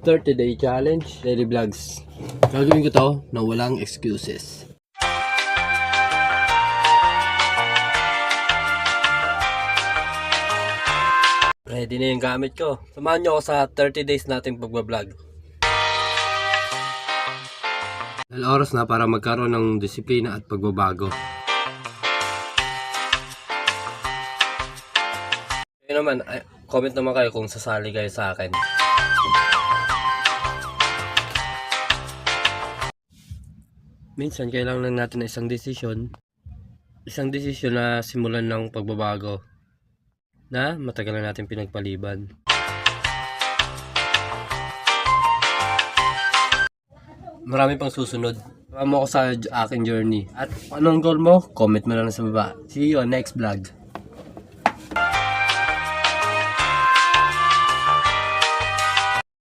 30-day challenge, daily vlogs. Gagawin ko to na walang excuses. Ready na yung gamit ko. Samahan nyo ako sa 30 days nating pagbablog. Dahil oras na para magkaroon ng disiplina at pagbabago. Kayo naman, comment naman kayo kung sasali kayo sa akin. Minsan kailangan lang natin ng isang desisyon. Isang desisyon na simulan ng pagbabago na matagal na natin pinagpaliban. Marami pang susunod. Sama mo ako sa aking journey. At anong goal mo? Comment mo lang sa baba. See you on next vlog.